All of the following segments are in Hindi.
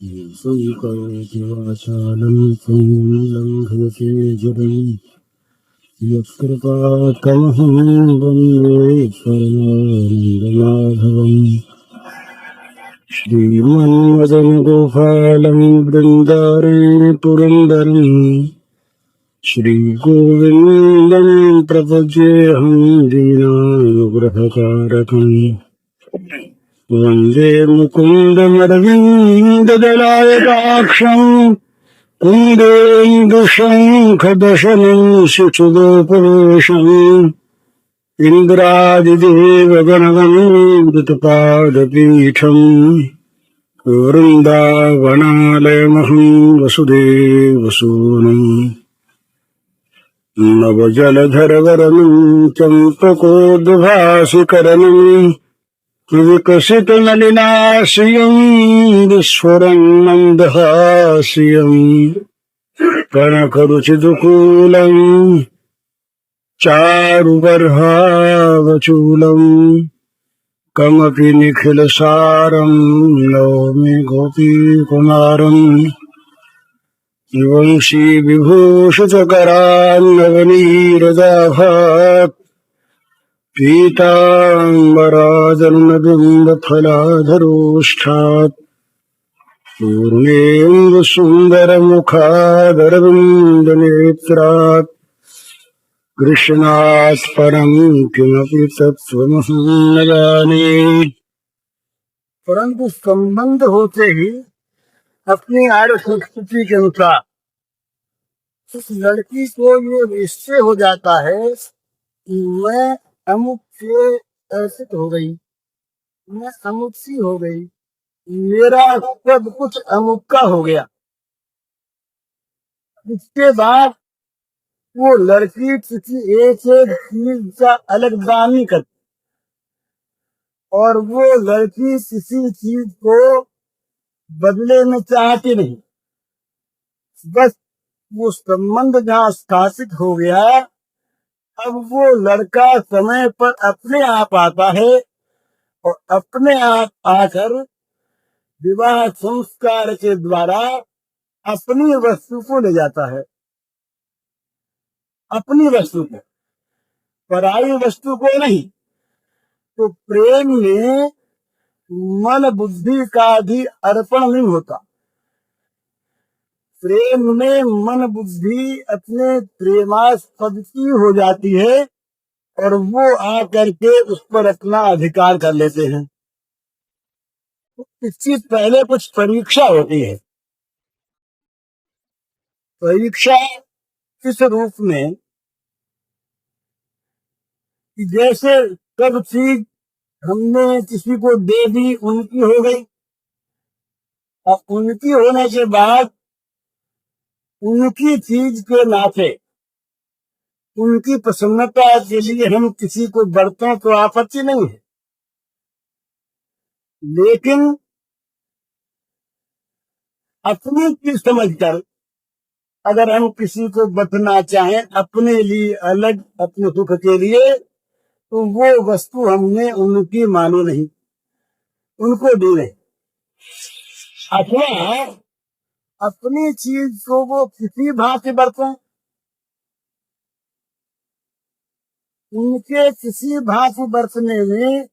संकरोति वाचालं संलङ्घयते जडं यत्कृपात्तमहं वन्दे परमानन्दमाधवम् श्रीमन्मदनगोपालं बृन्दारण्य पुरन्दरम् श्रीगोविन्दं प्रपद्येऽहं दीनानुग्रहकारकम् वन्दे मुकुन्दमरविन्ददलायताक्षम् कुन्देन्दुशङ्खदशनं शिशुगोपवेशम् इन्द्रादिदेवगणवन्दृतपादपीठम् वृन्दावनालयमहं वसुदेवसूनम् नवजलधरवरनं चम्पकोद्भासिकरनम् विकसितनलिनाश्रियं विस्फुरन्नन्दहास्यं कनकरुचिदुकूलं चारुबर्हावचूलं कमपि निखिलसारं नौमि गोपीकुमारम् वंशीविभूषितकरान्नवनीरदाभात् पीताम्बरादरुणबिम्बफलाधरोष्ठात् पूर्णेन्दुसुन्दरमुखादरविन्दनेत्रात् कृष्णात् परं किमपि तत्त्वमहं न जाने। परंतु संबंध होते ही अपनी आयु संस्कृति के अनुसार उस लड़की को ये निश्चय हो जाता है कि मैं अमुक से ऐसे हो गई, मैं अमुक सी हो गई, मेरा सब कुछ अमुक का हो गया। इसके बाद वो लड़की किसी एक चीज का अलग दानी करती और वो लड़की किसी चीज को बदले में चाहती नहीं। बस वो संबंध जहाँ स्थापित हो गया, अब वो लड़का समय पर अपने आप आता है और अपने आप आकर विवाह संस्कार के द्वारा अपनी वस्तु को ले जाता है, अपनी वस्तु को, पराई वस्तु को नहीं। तो प्रेम में मन बुद्धि का भी अर्पण नहीं होता। प्रेम में मन बुद्धि अपने प्रेमास्पद की हो जाती है और वो आकर के उस पर अपना अधिकार कर लेते हैं। इससे पहले कुछ परीक्षा होती है। परीक्षा इस रूप में कि जैसे कब चीज हमने किसी को दे दी, उनकी हो गई, और उनकी होने के बाद उनकी चीज के नाते उनकी प्रसन्नता के लिए हम किसी को बरतें तो आपत्ति नहीं है। लेकिन अपनी चीज समझकर अगर हम किसी को बरतना चाहें अपने लिए अलग, अपने सुख के लिए, तो वो वस्तु हमने उनकी मानी नहीं, उनको दी नहीं। अथवा अपनी चीज को वो किसी भांति बरतें, उनके किसी भांति बरतने में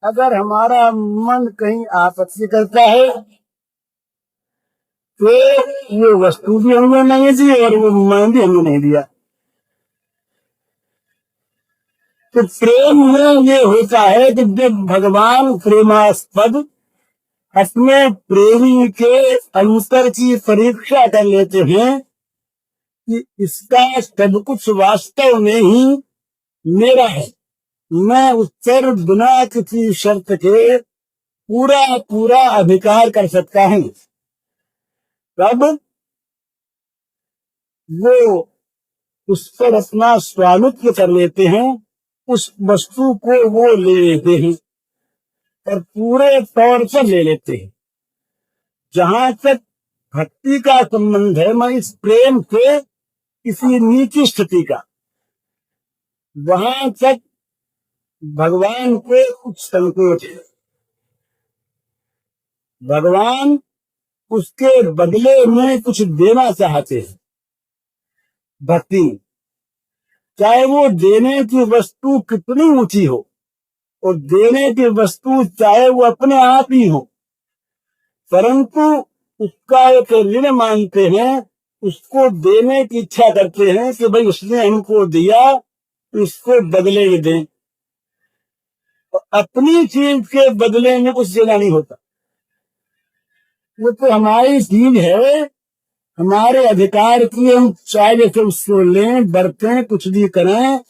अगर हमारा मन कहीं आपत्ति करता है तो ये वस्तु भी हमने नहीं दी और वो मन भी हमने नहीं दिया। तो प्रेम में ये होता है कि जब भगवान प्रेमास्पद अपने प्रेमी के अंतर की परीक्षा कर लेते हैं कि इसका सब कुछ वास्तव में ही मेरा है, मैं उस पर बिना किसी शर्त के पूरा पूरा अधिकार कर सकता हूँ, तब वो उस पर अपना स्वामित्व कर लेते हैं, उस वस्तु को वो ले लेते हैं और पूरे तौर पर ले लेते हैं। जहां तक भक्ति का संबंध है, मैं इस प्रेम से किसी नीची स्थिति का, वहां तक भगवान को कुछ संकोच है। भगवान उसके बदले में कुछ देना चाहते हैं। भक्ति, चाहे वो देने की वस्तु कितनी ऊंची हो, और देने की वस्तु चाहे वो अपने आप ही हो, परंतु उसका एक ऋण मानते हैं, उसको देने की इच्छा करते हैं कि भाई उसने हमको दिया, उसको बदले में दें। तो अपनी चीज के बदले में कुछ देना नहीं होता। वो तो हमारी चीज है, हमारे अधिकार की, हम चाहे जैसे उसको लें, बरतें, कुछ भी करें,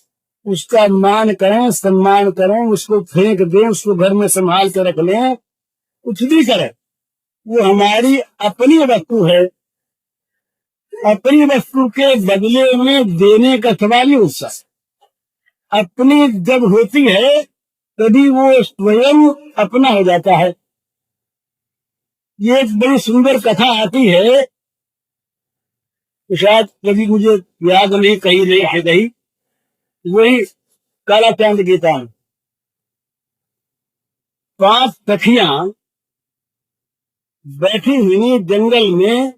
उसका मान करें, सम्मान करें, उसको फेंक दें, उसको घर में संभाल के रख लें, कुछ भी करें, वो हमारी अपनी वस्तु है। अपनी वस्तु के बदले में देने का सवाल ही उसका। अपनी जब होती है तभी वो स्वयं अपना हो जाता है। ये एक बड़ी सुंदर कथा आती है, शायद कभी मुझे याद नहीं, कहीं नहीं है कहीं, वही काला चांद गीता में 5 सखियां बैठी हुई जंगल में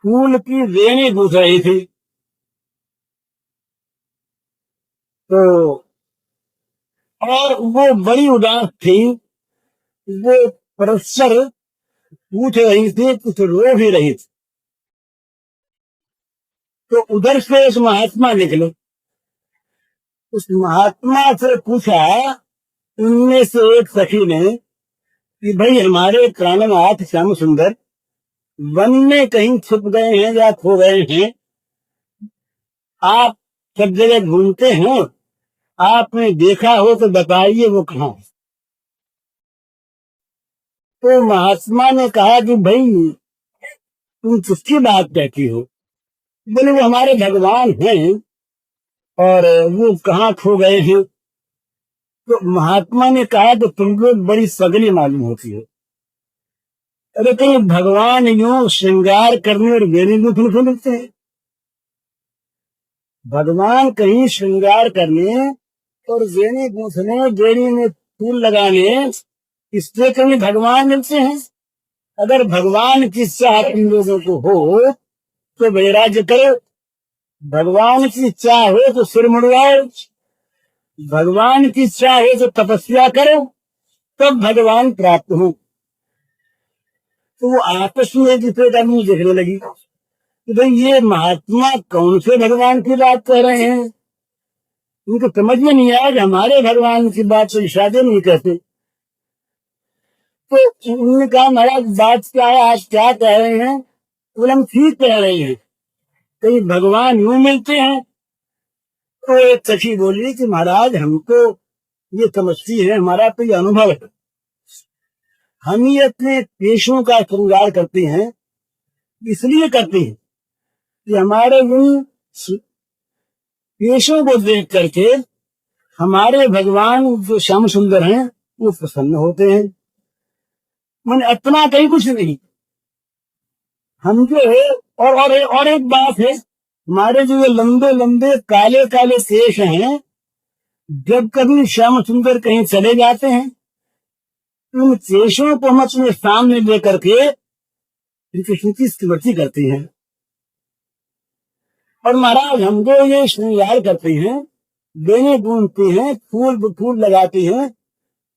फूल की रेणी पूछ रही थी। तो और वो बड़ी उदास थी, वो परस्पर पूछ रही थी, कुछ रो भी रही थी। तो उधर से एक महात्मा निकले। उस महात्मा से पूछा, उनमें से एक सखी ने, कि भाई हमारे प्राणनाथ श्याम सुंदर वन में कहीं छुप गए हैं या खो गए हैं, आप सब जगह घूमते हैं, आपने देखा हो तो बताइए वो कहाँ है। तो महात्मा ने कहा कि भाई तुम किसकी बात कहती हो? बोले वो हमारे भगवान हैं, और वो कहाँ खो गए हैं। तो महात्मा ने कहा कि तुम लोग बड़ी सगली मालूम होती है। अरे कहीं भगवान यूं श्रृंगार करने और बेनी में फूल मिलते हैं? भगवान कहीं श्रृंगार करने और बेनी गूंथने, बेनी में फूल लगाने, इससे कहीं भगवान मिलते हैं? अगर भगवान की इच्छा तुम लोगों को हो तो वैराग्य करो, भगवान की इच्छा हो तो सिर मुड़वाओ, भगवान की इच्छा हो तो तपस्या करो, तब भगवान प्राप्त हो। तो वो आपस में एक दूसरे का मुंह देखने लगी कि भाई ये महात्मा कौन से भगवान की बात कर रहे हैं। उनको समझ में नहीं आया कि हमारे भगवान की बात तो इशारे नहीं कहते। तो उन्होंने कहा महाराज बात क्या है, आज क्या कह रहे हैं? बोले हम ठीक कह रहे हैं, कहीं भगवान यूं मिलते हैं? तो एक सखी बोली कि महाराज हमको ये समझती है, हमारा तो ये अनुभव है, हम ही अपने पेशों का श्रृंगार करते हैं, इसलिए करते हैं कि हमारे उन पेशों को देख करके हमारे भगवान जो श्याम सुंदर हैं वो प्रसन्न होते हैं। मैंने अपना कहीं कुछ नहीं, हम जो है, और एक बात है, हमारे जो ये लंबे लंबे काले काले केश हैं, जब कभी श्याम सुंदर कहीं चले जाते हैं, उन केशों को हम अपने सामने लेकर के कृष्ण की स्मृति करते हैं। और महाराज हम जो ये श्रृंगार करते हैं, बेने बूंदते हैं, फूल फूल लगाते हैं,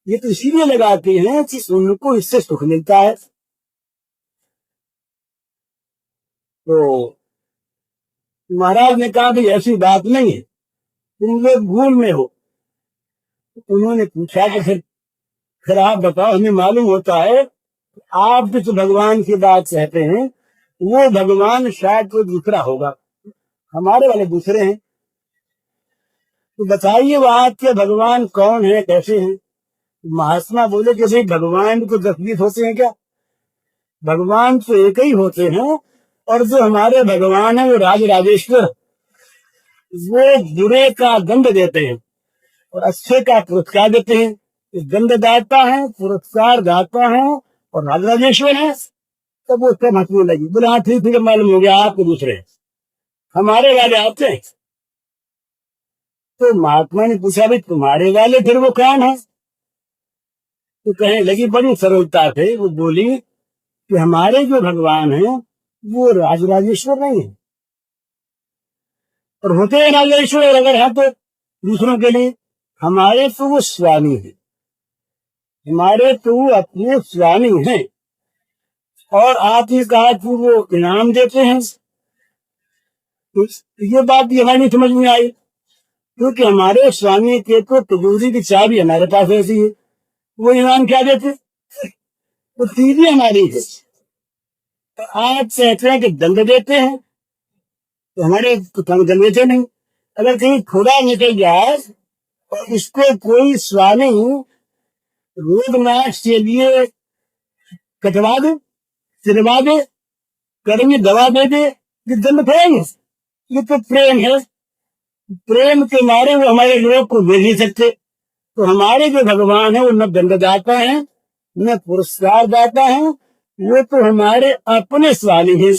ये तो इसीलिए लगाते हैं कि उनको इससे सुख मिलता है। तो महाराज ने कहा कि ऐसी बात नहीं है, तुम लोग भूल में हो। उन्होंने पूछा कि फिर आप बताओ, हमें मालूम होता है आप जिस भगवान की बात कहते हैं वो भगवान शायद कोई दूसरा होगा, हमारे वाले दूसरे हैं, तो बताइए वो आपके भगवान कौन है, कैसे हैं? महात्मा बोले कि भाई भगवान को 10-20 होते हैं क्या? भगवान तो एक ही होते हैं, और जो हमारे भगवान है वो राज राजेश्वर, वो बुरे का दंड देते हैं और अच्छे का पुरस्कार देते हैं। दंड दाता है, पुरस्कार दाता है और राज राजेश्वर है। तब वो सब हंसने लगी, बोले हाँ ठीक ठीक मालूम हो गया, आपको दूसरे हमारे वाले आते हैं। तो महात्मा ने पूछा भाई तुम्हारे वाले फिर वो कौन है? तो कहने लगी बड़ी सरलता से, वो बोली कि हमारे जो भगवान हैं वो राजराजेश्वर नहीं है, और होते हैं राजराजेश्वर, और अगर है तो दूसरों के लिए। हमारे तो वो स्वामी है, हमारे तो वो अपने स्वामी हैं। और आपने कहा कि वो इनाम देते हैं, तो ये बात भी हमारी समझ में आई, क्योंकि हमारे स्वामी के तो तिजोरी की चाबी हमारे पास ऐसी है, वो इनाम क्या देते, तो तीबी हमारी है। तो आप कहते हैं कि दंड देते हैं, तो हमारे दंड देते नहीं। अगर कहीं खुदा निकल जाए और उसको कोई स्वामी रोड मैच के लिए कटवा दे, सिलवा दे, कड़वी दवा दे दे, ये दंड थोड़ेंगे, ये तो प्रेम है। प्रेम के मारे वो हमारे लोग को दे नहीं सकते। तो हमारे जो भगवान है वो न दंडदाता है न पुरस्कार दाता है, वो तो हमारे अपने स्वामी है।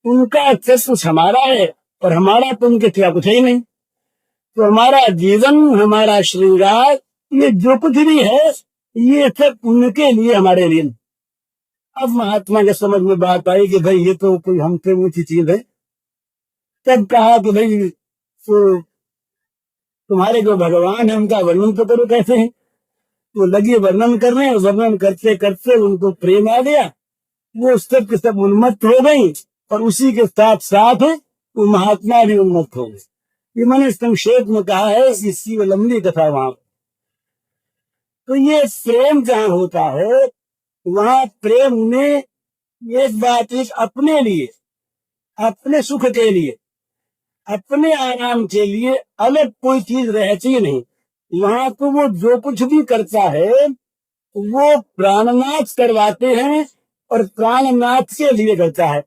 उनका अक्षर कुछ हमारा है और हमारा तो उनके क्या कुछ ही नहीं। तो हमारा जीवन, हमारा श्रृंगार, ये जो कुछ भी है ये सब उनके लिए, हमारे लिए। अब महात्मा के समझ में बात आई कि भाई ये तो कोई हमसे ऊंची चीज है। तब कहा कि भाई तो तुम्हारे जो भगवान है उनका वर्णन तो करो कैसे है। तो लगे वर्णन करने, और वर्णन करते करते उनको प्रेम आ गया, वो सब के सब उन्मत्त हो गई, और उसी के साथ साथ वो महात्मा भी उन्मत्त हो गए। ये मैंने संक्षेप में कहा है, इसकी लंबी कथा वहां। तो ये प्रेम जहां होता है वहां प्रेम में एक बात, एक अपने लिए, अपने सुख के लिए, अपने आराम के लिए अलग कोई चीज रहती नहीं। वहां तो वो जो कुछ भी करता है वो प्राणनाथ करवाते हैं, और प्राणनाथ के लिए करता है।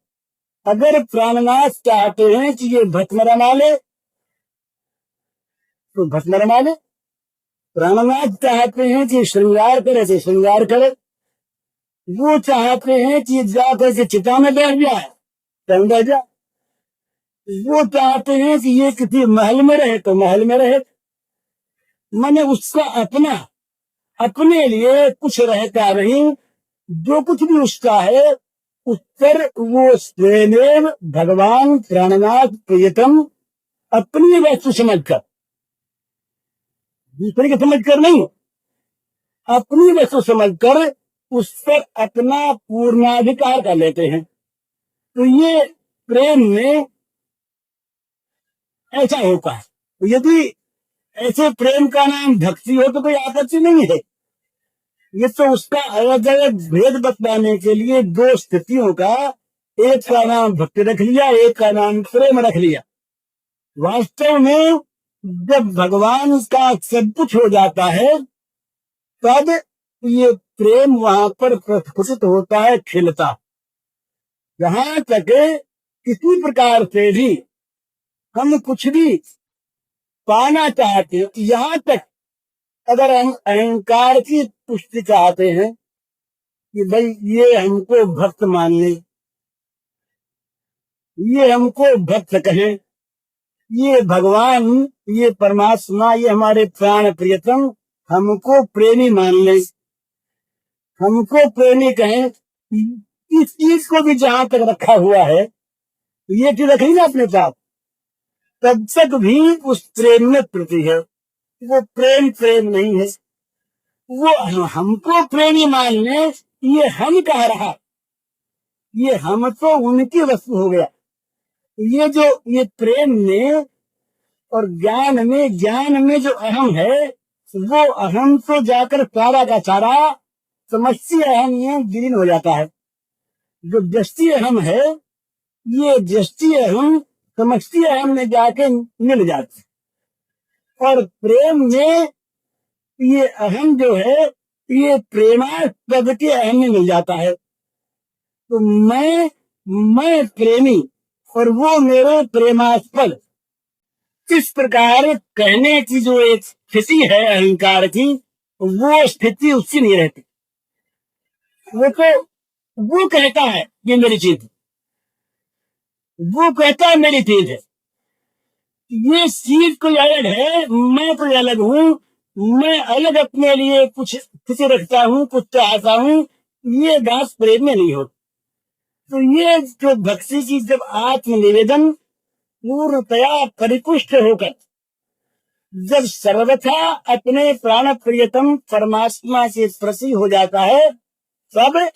अगर प्राणनाथ चाहते हैं कि ये भस्म रमा ले तो भस्म रमा ले, प्राणनाथ चाहते हैं कि श्रृंगार करे तो श्रृंगार करे, वो चाहते हैं कि जा करके चिता में बैठ जाए तो बैठ जाए, वो चाहते हैं कि ये किसी महल में रहे तो महल में रहे। मैंने उसका अपना, अपने लिए कुछ रहता नहीं। जो कुछ भी उसका है उस पर वो स्वयं भगवान प्राणनाथ प्रियतम अपनी वस्तु समझकर, दूसरे के समझकर नहीं, अपनी वस्तु समझकर उस पर अपना पूर्णाधिकार कर लेते हैं। तो ये प्रेम में ऐसा होता है। तो यदि ऐसे प्रेम का नाम भक्ति हो तो कोई आपत्ति नहीं है। ये तो उसका अलग अलग भेद बतलाने के लिए दो स्थितियों का, एक का नाम भक्ति रख लिया, एक का नाम प्रेम रख लिया। वास्तव में जब भगवान का सब कुछ हो जाता है तब ये प्रेम वहां पर प्रस्फुटित होता है, खिलता। जहां तक किसी प्रकार से भी हम कुछ भी पाना चाहते हैं, यहां तक अगर हम अहंकार की पुष्टि चाहते हैं कि भाई ये हमको भक्त मान ले, ये हमको भक्त कहें, ये भगवान, ये परमात्मा, ये हमारे प्राण प्रियतम हमको प्रेमी मान ले, हमको प्रेमी कहें, इस चीज को भी जहां तक रखा हुआ है, ये चीज रखी ना अपने साथ, तब तक भी उस प्रेम में त्रुटि है। वो प्रेम प्रेम नहीं है। वो हमको प्रेमी मान ले, ये हम कह रहा, ये हम तो उनकी वस्तु हो गया। ये जो ये प्रेम में और ज्ञान में जो अहम है, वो अहम तो जाकर सारा का सारा समष्टि अहम में विलीन हो जाता है। जो व्यष्टि अहम है, ये व्यष्टि अहम समष्टि अहम में जाके मिल जाते। और प्रेम में ये अहम जो है, ये प्रेमास्पद के अहम में मिल जाता है। तो मैं प्रेमी और वो मेरे प्रेमास्पद, इस प्रकार कहने की जो एक स्थिति है अहंकार की, वो स्थिति उसकी नहीं रहती। वो तो वो कहता है ये मेरी चीज, वो कहता है मेरी चीज है। ये चीज कोई अलग है, मैं कोई अलग हूं, मैं अलग अपने लिए कुछ स्थिति रखता हूं, कुछ चाहता हूं, ये बात प्रेम में नहीं होती। तो ये जो भक्ति की जब आत्मनिवेदन पूर्णतया परिपुष्ट होकर जब सर्वथा अपने प्राण प्रियतम परमात्मा के प्रति हो जाता है, तब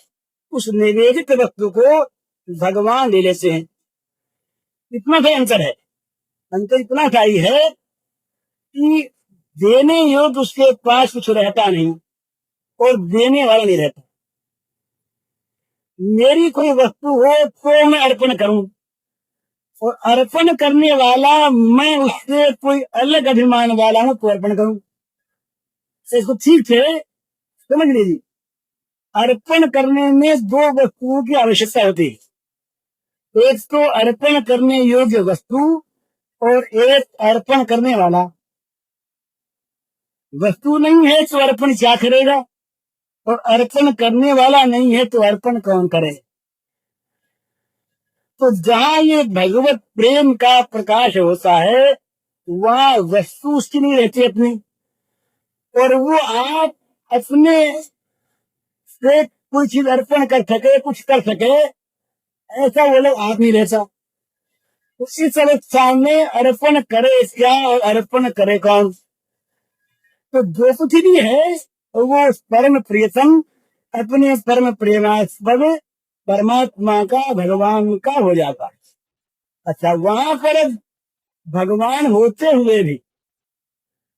उस निवेदित वस्तु को भगवान ले लेते हैं। इतना सा अंतर है। अंतर इतना सा ही है कि देने योग्य उसके पास कुछ रहता नहीं और देने वाला नहीं रहता। मेरी कोई वस्तु हो तो मैं अर्पण करूं, और अर्पण करने वाला मैं उससे कोई अलग अभिमान वाला हूं तो अर्पण करूं। इसको ठीक से समझ लीजिए। अर्पण करने में दो वस्तुओं की आवश्यकता होती है। एक तो अर्पण करने योग्य वस्तु और एक अर्पण करने वाला। वस्तु नहीं है तो अर्पण क्या करेगा, और अर्पण करने वाला नहीं है तो अर्पण कौन करे। तो जहां ये भगवत प्रेम का प्रकाश होता है वहां वस्तु उसकी नहीं रहती अपनी, और वो आप अपने से कोई चीज अर्पण कर सके, कुछ कर सके, ऐसा वो लोग आप नहीं रहता। तो इस अवस्था में अर्पण करे क्या और अर्पण करे कौन। तो जो कुछ भी है वो परम प्रियतम अपने परम प्रेमास्पद परमात्मा का, भगवान का हो जाता है। अच्छा, वहां पर भगवान होते हुए भी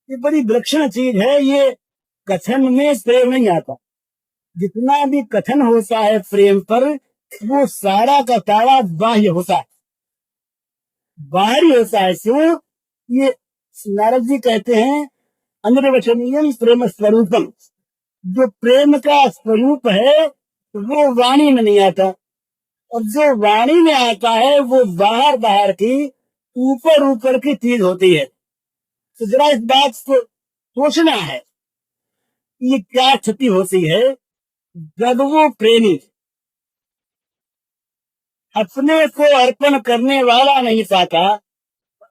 ये बड़ी विलक्षण चीज है। ये कथन में प्रेम नहीं आता। जितना भी कथन होता है प्रेम पर वो सारा का सारा बाह्य होता है, बाहरी होता है। क्यों? ये नारद जी कहते हैं अनिर्वचनीयम प्रेम स्वरूपम। जो प्रेम का स्वरूप है वो वाणी में नहीं आता, और जो वाणी में आता है वो बाहर बाहर की, ऊपर ऊपर की चीज होती है। तो जरा इस बात को सोचना है, ये क्या क्षति होती है जब वो प्रेमी अपने को अर्पण करने वाला नहीं पाता,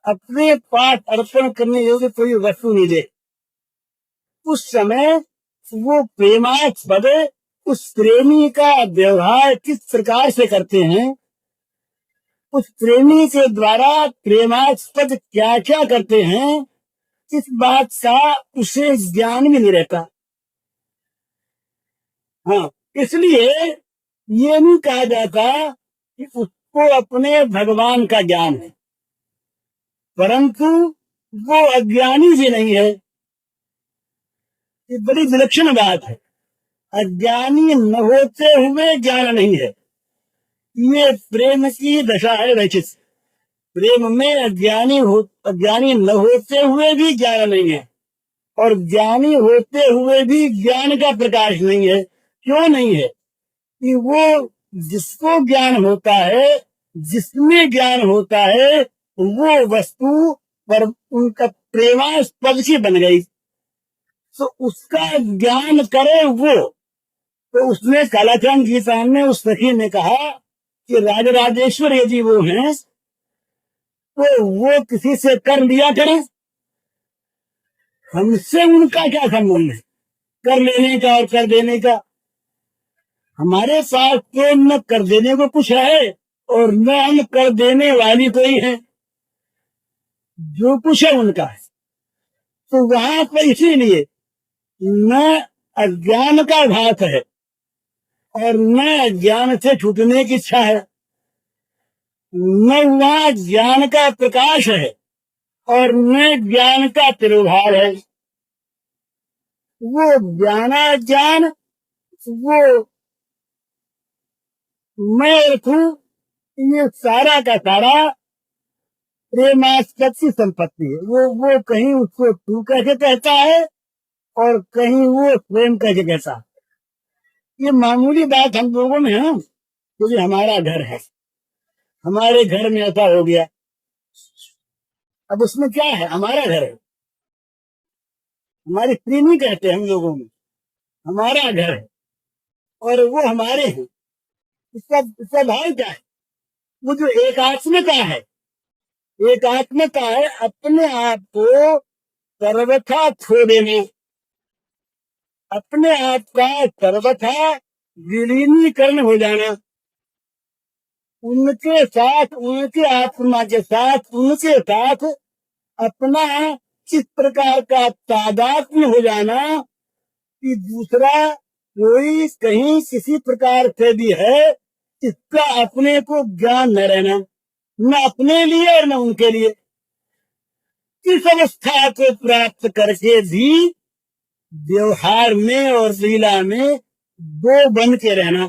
अपने पास अर्पण करने योग्य कोई वस्तु नहीं दे। उस समय वो प्रेमास्पद उस प्रेमी का व्यवहार किस प्रकार से करते हैं, उस प्रेमी के द्वारा प्रेमास्पद क्या क्या करते हैं, इस बात का उसे ज्ञान भी नहीं रहता। हाँ, इसलिए ये नहीं कहा जाता कि उसको अपने भगवान का ज्ञान है, परंतु वो अज्ञानी भी नहीं है। ये बड़ी विलक्षण बात है। अज्ञानी न होते हुए ज्ञान नहीं है, ये प्रेम की दशा है। वैचित प्रेम में अज्ञानी न होते हुए भी ज्ञान नहीं है, और ज्ञानी होते हुए भी ज्ञान का प्रकाश नहीं है। क्यों नहीं है? कि वो जिसको ज्ञान होता है, जिसमें ज्ञान होता है, वो वस्तु पर उनका प्रेमास्पद सी बन गई, तो उसका ज्ञान करे वो। तो उसने कालाचरण गीता में उस सखी ने कहा कि राजराजेश्वर यदि वो हैं तो वो किसी से कर लिया करें, हमसे उनका क्या संबंध है कर लेने का और कर देने का। हमारे पास तो न कर देने को कुछ है और न हम कर देने वाली कोई है। जो कुछ है उनका है। तो वहां पर इसीलिए न अज्ञान का भात है और न अज्ञान से छूटने की इच्छा है, न वहां ज्ञान का प्रकाश है और न ज्ञान का तिरोभाव है। वो ज्ञानाज्ञान, वो मैं रखूं, ये सारा का सारा प्रेमास्पद की संपत्ति है। वो कहीं उसको तू कैसे कहता है और कहीं वो प्रेम कैसे कहता है। ये मामूली बात हम लोगों में है, क्योंकि हमारा घर है, हमारे घर में ऐसा हो गया। अब उसमें क्या है, हमारा घर है, हमारी स्त्री नहीं कहते हम लोगों में, हमारा घर है और वो हमारे हैं। इसका भाव क्या है? वो जो एकात्मता है, एकात्मता है अपने आप को सर्वथा खो देने, अपने आप का सर्वथा विलीनीकरण हो जाना। उनके साथ, उनके आत्मा के साथ, उनके साथ अपना इस प्रकार का तादात्म्य हो जाना कि दूसरा कोई कहीं किसी प्रकार से भी है, इसका अपने को ज्ञान न रहना, न अपने लिए और न उनके लिए। इस अवस्था को प्राप्त करके भी व्यवहार में और लीला में दो बन के रहना,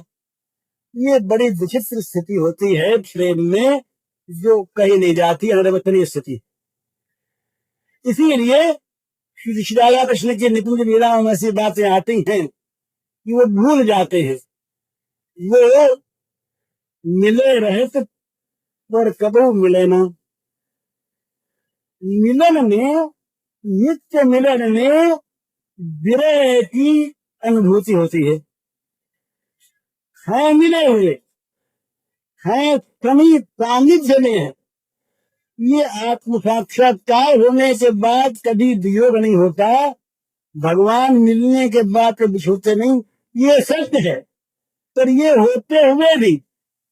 ये बड़ी विचित्र स्थिति होती है प्रेम में, जो कही नहीं जाती, अनवतनीय स्थिति। इसीलिए श्री राधा कृष्ण की निकुंज लीलाओं में ऐसी बातें आती हैं कि वो भूल जाते हैं, वो मिले रहे तो पर कबू मिले ना। मिलन में, नित्य मिलन में विरह की अनुभूति होती है। हैं मिले हुए, हैं समीप सानिध्य में है, ये आत्म साक्षात्कार होने के बाद कभी वियोग नहीं होता। भगवान मिलने के बाद तो बिछोते नहीं, ये सत्य है। पर ये होते हुए भी,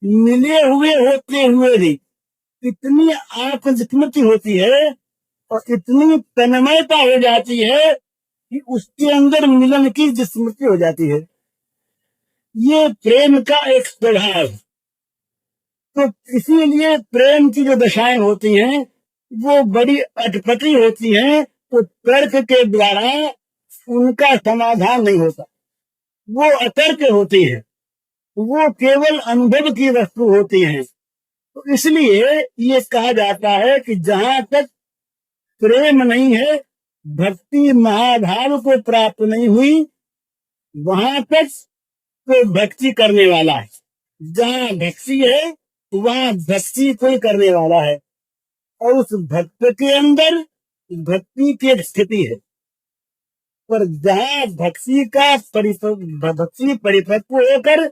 मिले हुए होते हुए भी इतनी आत्मस्मृति होती है और इतनी तन्मयता हो जाती है कि उसके अंदर मिलन की स्मृति हो जाती है। ये प्रेम का एक स्वभाव। तो इसीलिए प्रेम की जो दशाएं होती हैं वो बड़ी अटपटी होती हैं, तो तर्क के द्वारा उनका समाधान नहीं होता, वो अतर्क होती है, वो केवल अनुभव की वस्तु होती है। तो इसलिए ये कहा जाता है कि जहां तक प्रेम नहीं है, भक्ति महाभाव को प्राप्त नहीं हुई, वहां तक तो भक्ति करने वाला है। जहां भक्ति है वहां भक्ति कोई करने वाला है, और उस भक्त के अंदर भक्ति की एक स्थिति है। पर जहां भक्ति का भक्ति परिपक्व होकर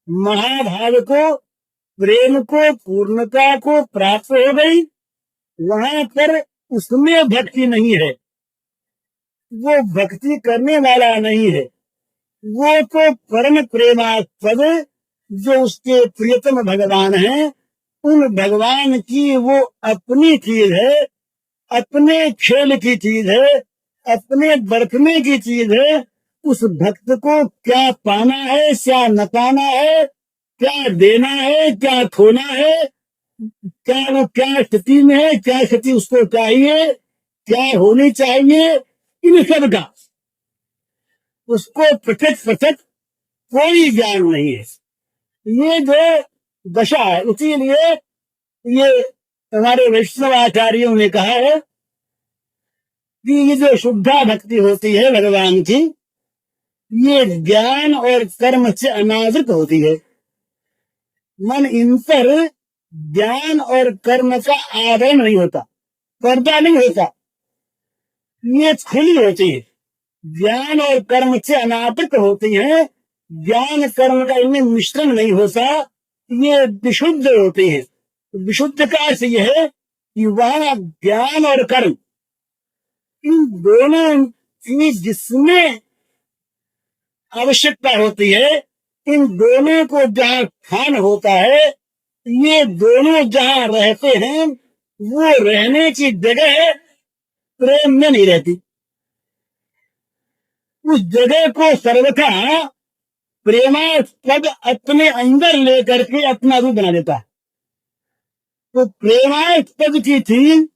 महाभाव को, प्रेम को, पूर्णता को प्राप्त हो गई, वहां पर उसमें भक्ति नहीं है, वो भक्ति करने वाला नहीं है, वो तो परम प्रेमास्पद जो उसके प्रियतम भगवान हैं, उन भगवान की वो अपनी चीज है, अपने खेल की चीज है, अपने बरतने की चीज है। उस भक्त को क्या पाना है, क्या न पाना है, क्या देना है, क्या खोना है, क्या वो क्या स्थिति में है, क्या स्थिति उसको चाहिए, क्या होनी चाहिए, इन सब का उसको पृथक पृथक कोई ज्ञान नहीं है। ये जो दशा है, इसीलिए ये हमारे वैष्णव आचार्यों ने कहा है कि ये जो शुद्धा भक्ति होती है भगवान की, ये ज्ञान और कर्म से अनावृत होती है। मन इन पर ज्ञान और कर्म का आवरण नहीं होता, पर्दा नहीं होता, ये खुली होती है। ज्ञान और कर्म से अनावृत होती है, ज्ञान कर्म का इनमें मिश्रण नहीं होता, ये विशुद्ध होती है। विशुद्ध का अर्थ यह है कि वहां ज्ञान और कर्म, इन दोनों की जिसमें आवश्यकता होती है, इन दोनों को जहां स्थान होता है, ये दोनों जहां रहते हैं, वो रहने की जगह प्रेम में नहीं रहती। उस जगह को सर्वथा प्रेमास्पद अपने अंदर लेकर के अपना रूप बना देता है। तो प्रेमास्पद की चीज,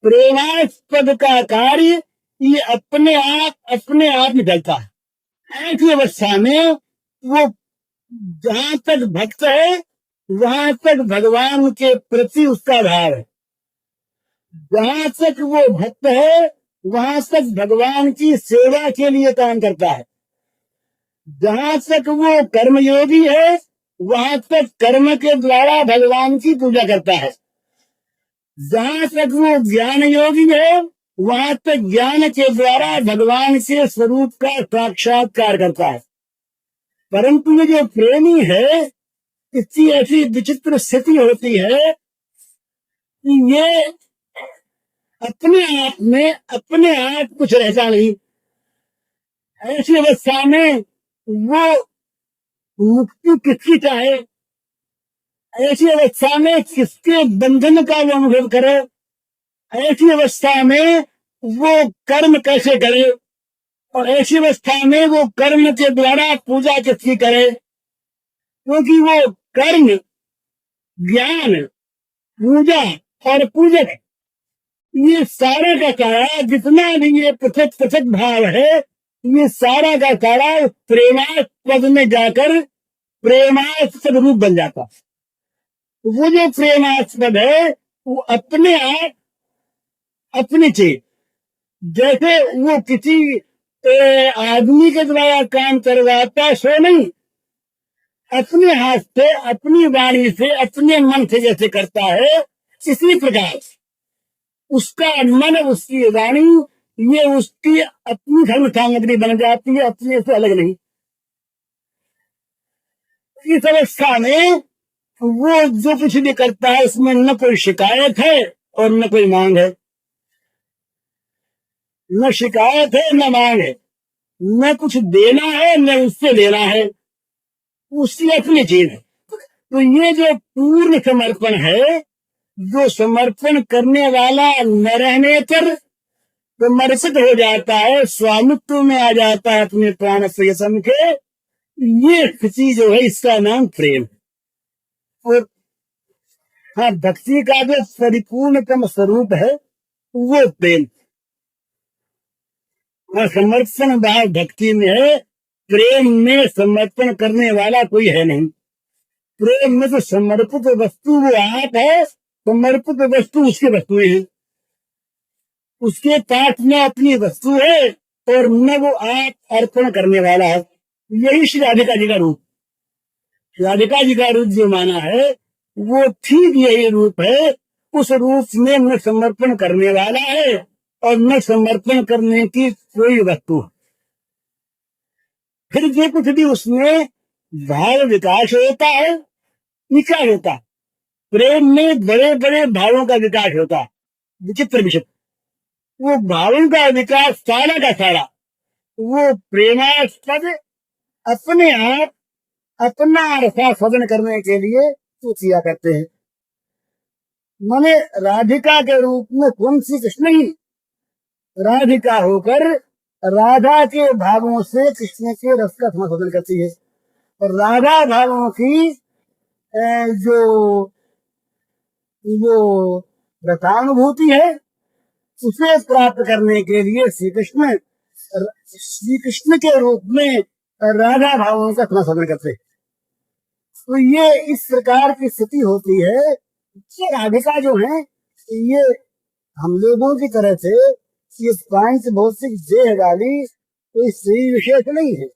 प्रेमास्पद का कार्य, ये अपने आप निकलता है। ऐसी अवस्था में वो जहां तक भक्त है, वहां तक भगवान के प्रति उसका भाव है। जहां तक वो भक्त है, वहां तक भगवान की सेवा के लिए काम करता है। जहां तक वो कर्मयोगी है, वहां तक कर्म के द्वारा भगवान की पूजा करता है। जहां तक वो ज्ञान योगी है, वहां तक ज्ञान के द्वारा भगवान के स्वरूप का साक्षात्कार करता है। परंतु ये जो प्रेमी है, इसकी ऐसी विचित्र स्थिति होती है कि ये अपने आप में अपने आप कुछ रहता नहीं। ऐसी अवस्था में वो मुक्ति किसकी चाहे, ऐसी अवस्था में किसके बंधन का वो अनुभव करे, ऐसी अवस्था में वो कर्म कैसे करे, और ऐसी अवस्था में वो कर्म के द्वारा पूजा किसकी करे, क्योंकि वो कर्म, ज्ञान, पूजा और पूजक, ये सारा का सारा जितना भी ये पृथक पृथक भाव है, ये सारा का सारा प्रेमास्पद में जाकर प्रेमास्पद रूप बन जाता। वो जो प्रेमास्पद है वो अपने आप अपनी चीज, जैसे वो किसी आदमी के द्वारा काम करवाता सो नहीं, अपने हाथ से, अपनी वाणी से, अपने मन से जैसे करता है, इसी प्रकार उसका मन, उसकी वाणी, ये उसकी अपनी धर्म सामग्री बन जाती है, अपने से अलग नहीं। इस अवस्था में वो जो कुछ भी करता है उसमें न कोई शिकायत है और न कोई मांग है, न शिकायत है न मांग है, न कुछ देना है न उससे लेना है, उसकी अपनी चीज है। तो ये जो पूर्ण समर्पण है, जो समर्पण करने वाला न रहने पर समर्पित हो जाता है, स्वामित्व में आ जाता है अपने प्राण प्रियतम के, ये स्थिति जो है इसका नाम प्रेम है। और हाँ, भक्ति का जो परिपूर्णतम स्वरूप है वो प्रेम, और समर्पण भाव भक्ति में है, प्रेम में समर्पण करने वाला कोई है नहीं। प्रेम में तो समर्पित वस्तु वो आप है, समर्पित वस्तु उसकी वस्तुएं हैं, उसके पास में अपनी वस्तु है और न वो आप अर्पण करने वाला है। यही श्री राधिका जी का रूप, राधिका जी का रूप जो माना है वो ठीक यही रूप है। उस रूप में न समर्पण करने वाला है और न समर्पण करने की कोई वस्तु। फिर जो कुछ भी उसमें भाव विकास होता है, क्या होता है? प्रेम में बड़े बड़े भावों का विकास होता है, विचित्र विचित्र। वो भावों का विकास सारा का सारा वो प्रेमास्पद अपने आप अपना रसास्वादन करने के लिए तो किया करते हैं। माने राधिका के रूप में कौन सी कृष्ण ही राधिका होकर राधा के भावों से कृष्ण के रस का समाशोधन करती है, और राधा भावों की जो वो रसानुभूति है उसे प्राप्त करने के लिए श्री कृष्ण के रूप में राधा भावों का समाशोधन करते हैं। तो ये इस प्रकार की स्थिति होती है कि राधिका जो है ये हम लोगों की तरह से ये पांच भौतिक देह वाली कोई स्त्री विशेष नहीं है।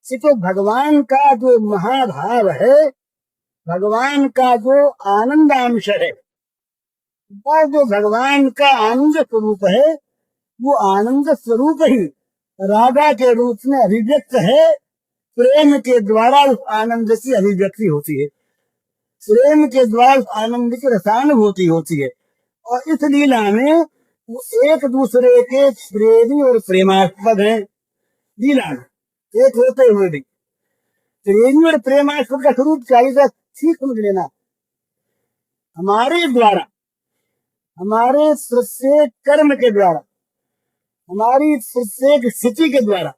ये तो भगवान का जो महाभाव है, भगवान का जो आनंदांश है, वो जो भगवान का आनंद स्वरूप है, वो आनंद स्वरूप ही राधा के रूप में अभिव्यक्त है। प्रेम के द्वारा उस आनंद की अभिव्यक्ति होती है, प्रेम के द्वारा उस आनंद की रसानुभूति होती है। और इस लीला में वो एक दूसरे के प्रेमी और प्रेमास्पद हैं। लीला में एक होते हुए भी प्रेमी और प्रेमास्पद का स्वरूप चाहिए, ठीक समझ लेना। हमारे द्वारा, हमारे प्रत्येक कर्म के द्वारा, हमारी प्रत्येक स्थिति के द्वारा,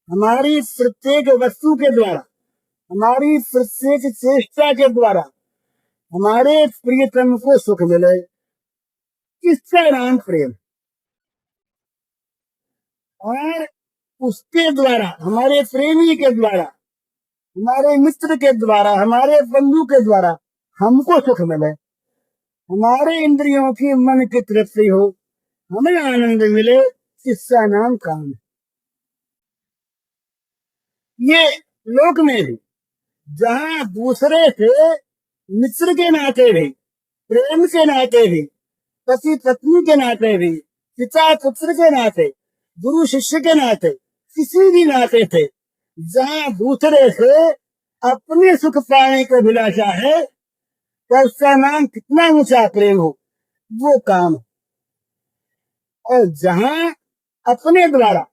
हमारी प्रत्येक वस्तु के द्वारा, हमारी प्रत्येक चेष्टा के द्वारा हमारे प्रियतम को सुख मिले, इसका नाम प्रेम। और उसके द्वारा, हमारे प्रेमी के द्वारा, हमारे मित्र के द्वारा, हमारे बंधु के द्वारा हमको सुख मिले, हमारे इंद्रियों की मन की तृप्ति हो, हमें आनंद मिले, इसका नाम काम है। ये लोक में भी जहां दूसरे से मित्र के नाते भी, प्रेम के नाते भी, पति पत्नी के नाते भी, पिता पुत्र के नाते, गुरु शिष्य के नाते, किसी भी नाते थे, जहां दूसरे से अपने सुख पाने का अभिलाषा है, तो उसका नाम कितना ऊंचा प्रेम हो, वो काम। और जहां अपने द्वारा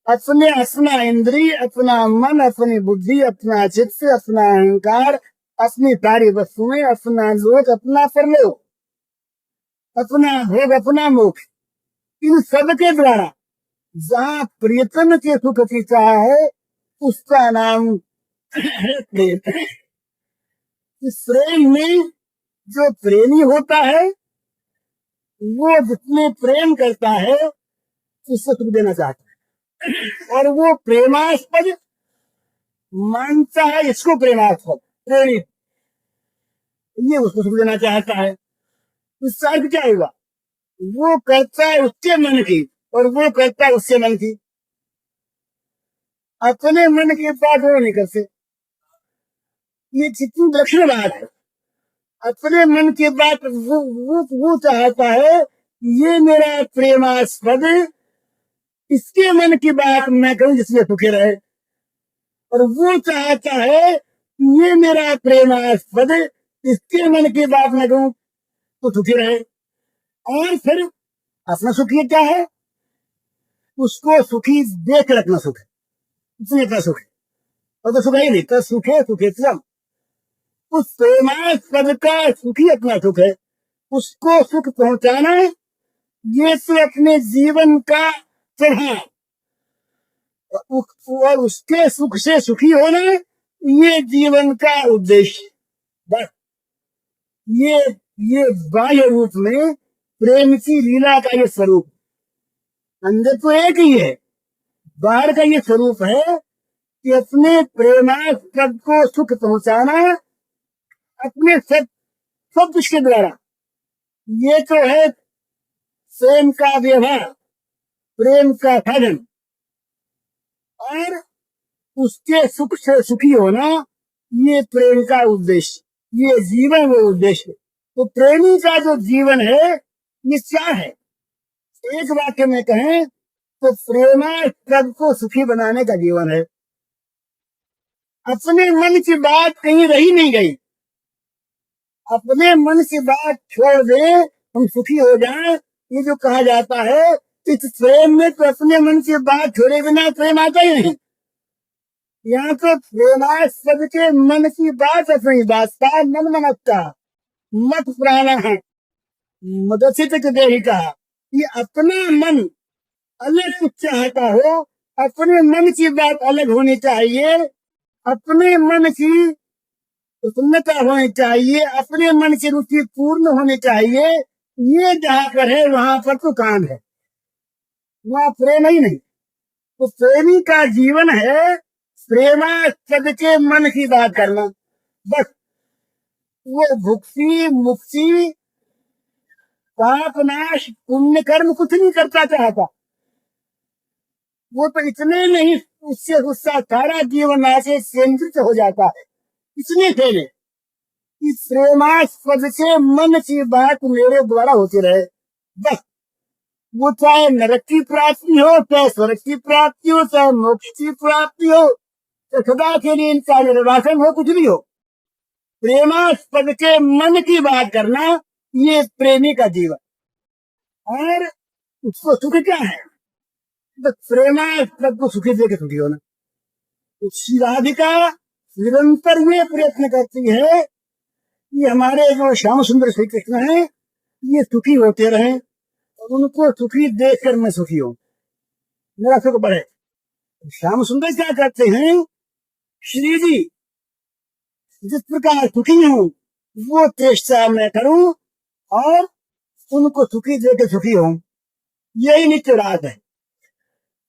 अपना इंद्रिय, अपना मन, अपनी बुद्धि, अपना चित्त, अपना अहंकार, अपनी सारी वस्तुएं, अपना लोक, अपना परलोक, अपना भोग, अपना मोक्ष, इन सब के द्वारा जहाँ प्रियतम के सुख की चाह है, उसका नाम है प्रेम। इस प्रेम में जो प्रेमी होता है, वो जितने प्रेम करता है उससे सुख देना चाहता है, और वो प्रेमास्पद मानता है इसको प्रेमास्पद, प्रेरित, ये उसको सुख देना चाहता है। इसका अर्थ क्या होगा? वो करता है उसके मन की और वो करता है उसके मन की। अपने मन की बात वो नहीं करते, ये कितनी लक्षण बात है। अपने मन की बात वो चाहता है ये मेरा प्रेमास्पद, इसके मन की बात मैं करूं जिसमें सुखी रहे, और वो चाहता है ये मेरा प्रेमास्पद, इसके मन की बात मैं कहूं तो सुखी रहे। और फिर अपना सुख ये क्या है? उसको सुखी देख रखना सुख है, इसमें इतना सुख है। और तो सुख ही नहीं, तो सुखे सुखे सब, उस प्रेमास्पद का सुखी अपना सुख है। उसको सुख पहुंचाना ये तो अपने जीवन का चढ़ाव, और उसके सुख से सुखी होना ये जीवन का उद्देश्य। बस ये बाह्य रूप में प्रेम की लीला का ये स्वरूप, अंदर तो एक ही है, बाहर का ये स्वरूप है कि अपने प्रेमास्पद को सुख पहुंचाना अपने सब कुछ के द्वारा। ये तो है प्रेम का व्यवहार, प्रेम का साधन, और उसके सुख से सुखी होना ये प्रेम का उद्देश्य, ये जीवन वो उद्देश्य। तो प्रेमी का जो जीवन है ये क्या है? एक वाक्य में कहें तो प्रेमास्पद को सुखी बनाने का जीवन है। अपने मन की बात कहीं रही नहीं गई, अपने मन की बात छोड़ दे, हम सुखी हो जाएं, ये जो कहा जाता है, इस प्रेम में तो अपने मन की बात छोड़े बिना प्रेम आता ही नहीं। यहाँ तो प्रेमास्पद के मन की बात अपनी बात का मन मनता मत प्राण है मदसित देहिका, ये अपना मन अलग कुछ चाहता हो, अपने मन की बात अलग होनी चाहिए, अपने मन की प्रसन्नता होनी चाहिए, अपने मन की रुचि पूर्ण होनी चाहिए। ये जहां पर है वहां पर तो काम है, वहां प्रेम ही नहीं। तो प्रेमी का जीवन है प्रेमास्पद के मन की बात करना। बस वो भुक्ति मुक्ति पाप नाश पुण्य कर्म कुछ नहीं करता चाहता, वो तो इतने नहीं, उससे उसका सारा जीवन ऐसे केंद्रित हो जाता है इसलिए खेले कि प्रेमास्पद से मन की बात मेरे द्वारा होती रहे। बस वो चाहे नरक की प्राप्ति हो, चाहे स्वर्ग की प्राप्ति हो, चाहे मोक्ष की प्राप्ति हो, चाहे सदा के लिए इनका निर्वासन हो, कुछ भी हो, प्रेमास्पद के मन की बात करना ये प्रेमी का जीवन। और उसको सुख क्या है? बस प्रेमास्पद को सुखी दे के सुखी होना। तो श्री राधिका निरंतर ये प्रयत्न करती है कि हमारे जो श्याम सुंदर श्री कृष्ण हैं ये सुखी होते रहे, और उनको सुखी देखकर मैं सुखी हूं, मेरा सुख बढ़े। श्याम सुंदर क्या करते हैं? श्री जी जिस प्रकार सुखी हूं वो चेष्टा मैं करूं और उनको सुखी देकर सुखी हूं। यही नित्य रात है,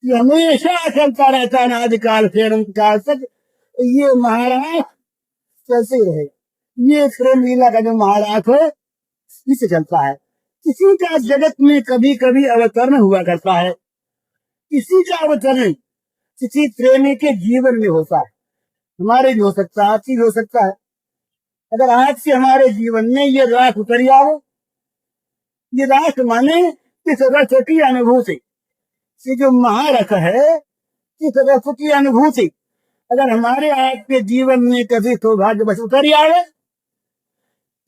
ये हमेशा चलता रहता है, अनादिकाल से अनंत काल तक ये महाराज चलते ही रहे। ये प्रेम लीला का जो महाराज है इससे चलता है। किसी का जगत में कभी कभी अवतरण हुआ करता है, किसी का अवतरण किसी प्रेमी के जीवन में होता है, हमारे भी हो सकता है, आपकी भी हो सकता है। अगर आज से हमारे जीवन में ये रात उतर आओ, ये रात माने इस रस की अनुभूति, ये जो महारथ है इस रस की अनुभूति अगर हमारे आपके जीवन में कभी सौभाग्य बस उतर आवे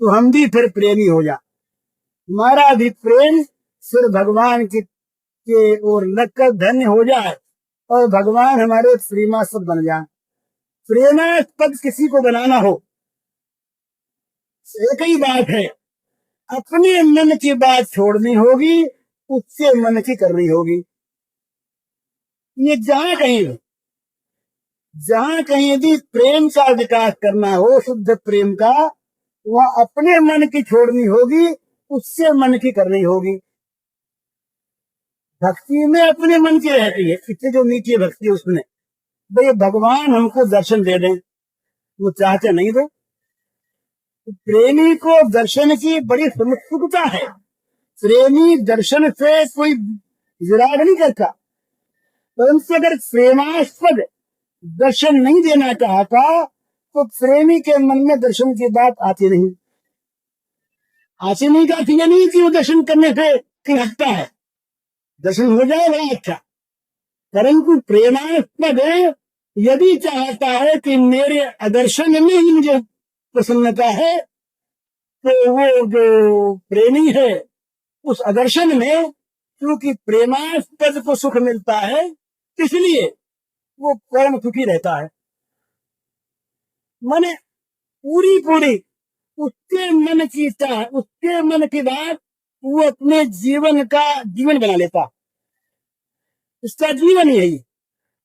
तो हम भी फिर प्रेमी हो जाए, हमारा भी प्रेम फिर भगवान के ओर लगकर धन्य हो जाए और भगवान हमारे प्रेमास्पद बन जाए। प्रेमास्पद किसी को बनाना हो एक ही बात है, अपने मन की बात छोड़नी होगी, उससे मन की करनी होगी। ये जहां कहीं भी प्रेम का विकास करना हो, शुद्ध प्रेम का, वह अपने मन की छोड़नी होगी, उससे मन की करनी होगी। भक्ति में अपने मन की रहती है, इससे जो नीचे भक्ति है उसमें भाई भगवान हमको दर्शन दे दें, वो चाहते नहीं दो। प्रेमी को दर्शन की बड़ी उत्सुकता है। प्रेमी दर्शन से कोई विराग नहीं करता, परंतु अगर प्रेमास्पद दर्शन नहीं देना चाहता तो प्रेमी के मन में दर्शन की बात आती नहीं जाती है। नहीं कि वो दर्शन करने से कहीं हटता है, दर्शन हो जाए बड़ा अच्छा, परंतु प्रेमास्पद यदि चाहता है कि मेरे दर्शन में ही मुझे प्रसन्नता है, तो वो जो प्रेमी है उस आदर्शन में, क्योंकि प्रेमास्पद को सुख मिलता है, इसलिए वो परम सुखी रहता है। माने पूरी उसके मन की बात वो अपने जीवन बना लेता, उसका जीवन यही।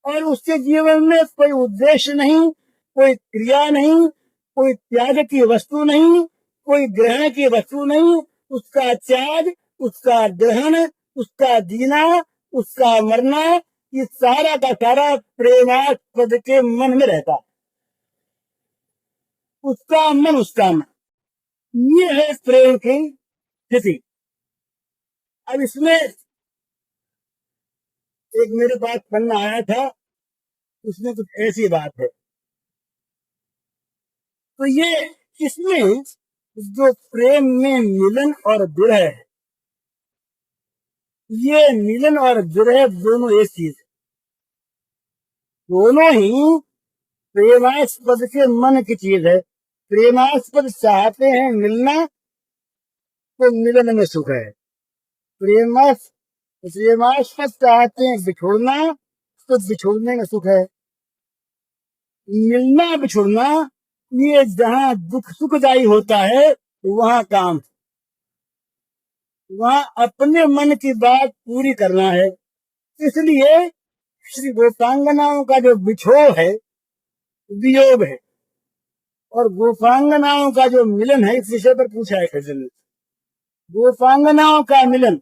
और उसके जीवन में कोई उद्देश्य नहीं, कोई क्रिया नहीं, कोई त्याग की वस्तु नहीं, कोई ग्रहण की वस्तु नहीं। उसका त्याग, उसका ग्रहण, उसका जीना, उसका मरना, ये सारा का सारा प्रेमास्पद के मन में रहता। उसका मन ये है प्रेम की स्थिति। अब इसमें एक मेरे पास पन्ना आया था, उसमें कुछ ऐसी बात है। तो ये इसमें जो प्रेम में मिलन और विरह है, ये मिलन और विरह दोनों एक चीज, दोनों ही प्रेमास्पद के मन की चीज है। प्रेमास्पद चाहते हैं मिलना, तो मिलन में सुख है। प्रेमास्पद चाहते हैं बिछोड़ना, तो बिछोड़ने में सुख है। मिलना बिछोड़ना ये जहां दुख सुखदायी होता है वहां काम, वहां अपने मन की बात पूरी करना है। इसलिए श्री गोपांगनाओं का जो बिछोह है, वियोग है, और गोपांगनाओं का जो मिलन है, इस विषय पर पूछा है कृष्ण ने। गोपांगनाओं का मिलन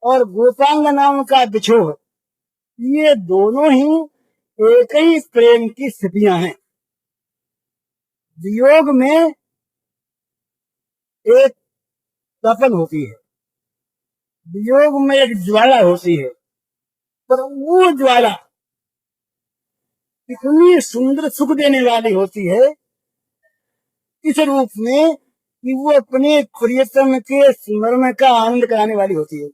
और गोपांगनाओं का बिछोह, ये दोनों ही एक ही प्रेम की स्थितियां हैं। वियोग में एक तपन होती है, वियोग में एक ज्वाला होती है, पर वो ज्वाला इतनी सुंदर सुख देने वाली होती है इस रूप में कि वो अपने प्रियतम के स्मरण का आनंद कराने वाली होती है।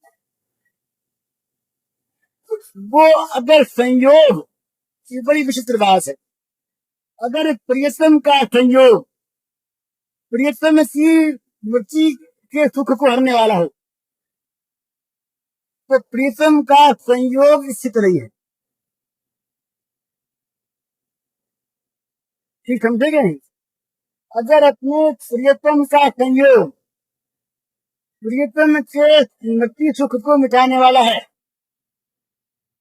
वो अगर संयोग की बड़ी विचित्र बात है, अगर प्रियतम का संयोग प्रियतम की मृत्यु के सुख को हरने वाला हो, तो प्रियतम का संयोग स्थित नहीं है। ठीक समझेगा नहीं? अगर अपने प्रियतम का संयोग प्रियतम के मृत्यु सुख को मिटाने वाला है,